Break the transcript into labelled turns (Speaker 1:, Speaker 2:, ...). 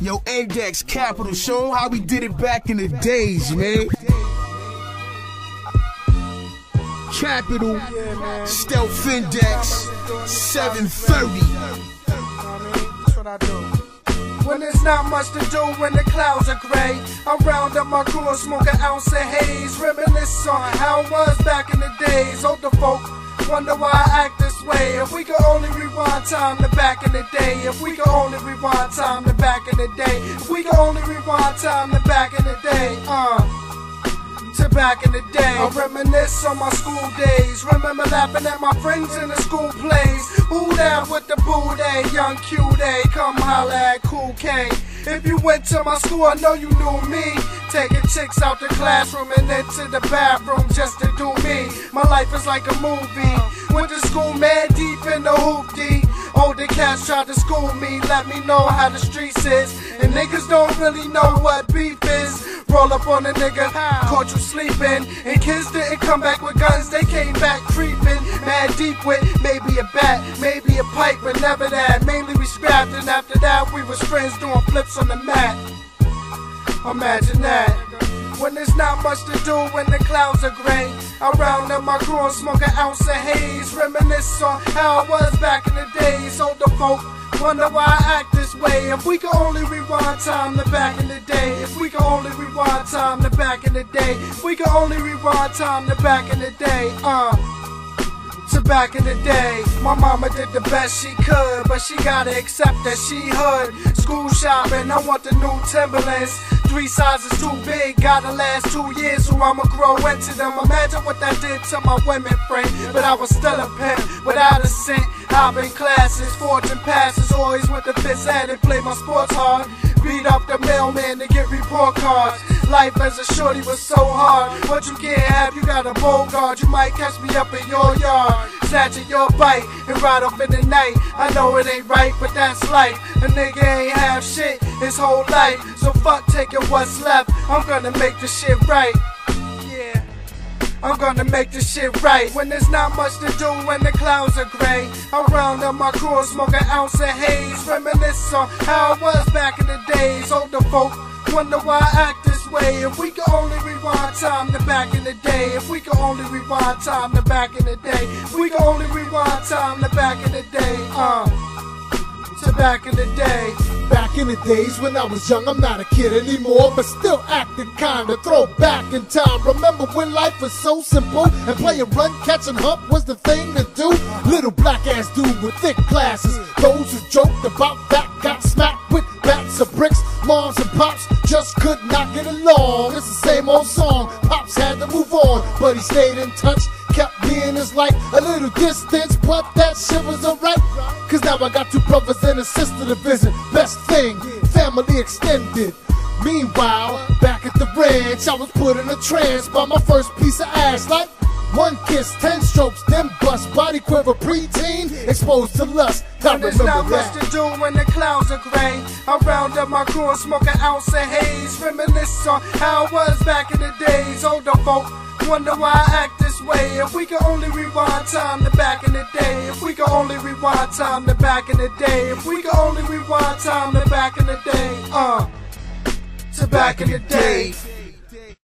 Speaker 1: Yo, Index, Kapital, show 'em how we did it back in the days, man. Kapital, Stelfindex, 730.
Speaker 2: That's what I do. When there's not much to do, when the clouds are gray, I round up my crew and smoke an ounce of haze. Reminisce on how it was back in the days. Older folk wonder why I act this way. If we could only rewind time to back in the day. If we could only rewind time to back in the day. If we could only rewind time to back in the day. To back in the day. I reminisce on my school days. Remember laughing at my friends in the school plays. Who that with the boo day? Young Q day. Come holla at Cool K. If you went to my school, I know you knew me. Taking chicks out the classroom and into the bathroom just to do me. My life is like a movie. Went to school mad deep in the hoopty. Older cats tried to school me, let me know how the streets is. And niggas don't really know what beef is. Roll up on a nigga, caught you sleeping. And kids didn't come back with guns, they came back creeping. Mad deep with maybe a bat, maybe a pipe, but never that. Mainly we scrapped, and after that we was friends doing flips on the mat. Imagine that. When there's not much to do, when the clouds are gray, I round up my crew and smoke an ounce of haze. Reminisce on how it was back in the days. Older folk wonder why I act this way. If we could only rewind time to back in the day. If we could only rewind time to back in the day. If we could only rewind time to back in the day. To back in the day, my mama did the best she could, but she gotta accept that she hood. School shopping, I want the new Timberlands. 3 sizes too big, gotta last 2 years, so I'ma grow into them. Imagine what that did to my women friend, but I was still a pimp without a cent. Hopping classes, fortune passes, always with the fifth hand and play my sports hard. Beat up the mailman to get report cards. Life as a shorty was so hard. What you can't have, you got a Bogart. You might catch me up in your yard, snatching your bike and ride off in the night. I know it ain't right, but that's life. A nigga ain't have shit his whole life, so fuck taking what's left. I'm gonna make the shit right. Yeah, I'm gonna make this shit right. When there's not much to do, when the clouds are gray, I round up my crew and smoke an ounce of haze. Reminisce on how it was back in the days. Older folk wonder why I act this way. If we could only rewind time to back in the day. If we could only rewind time to back in the day. If we could only rewind time to back in the day. To back in the day.
Speaker 3: Back in the days when I was young, I'm not a kid anymore, but still acting kinda throw back in time. Remember when life was so simple and playing run, catch and hump was the thing to do? Little black ass dude with thick glasses. Those who joked about that got smacked with bats of bricks. Moms and pops just could not get along. It's the same old song. Pops had to move on, but he stayed in touch. Kept me in his life a little distance, but that shit was alright. Cause now I got 2 brothers and a sister to visit. Best thing, family extended. Meanwhile, back at the ranch, I was put in a trance by my first piece of ass. Like 1 kiss, 10 strokes, then bust. Body quiver, preteen, exposed to lust.
Speaker 2: When there's not much to do, when the clouds are gray, I round up my crew and smoke an ounce of haze. Reminisce on how it was back in the days. Older folk wonder why I act this way. If we could only rewind time to back in the day. If we could only rewind time to back in the day. If we could only rewind time to back in the day. To back in the day.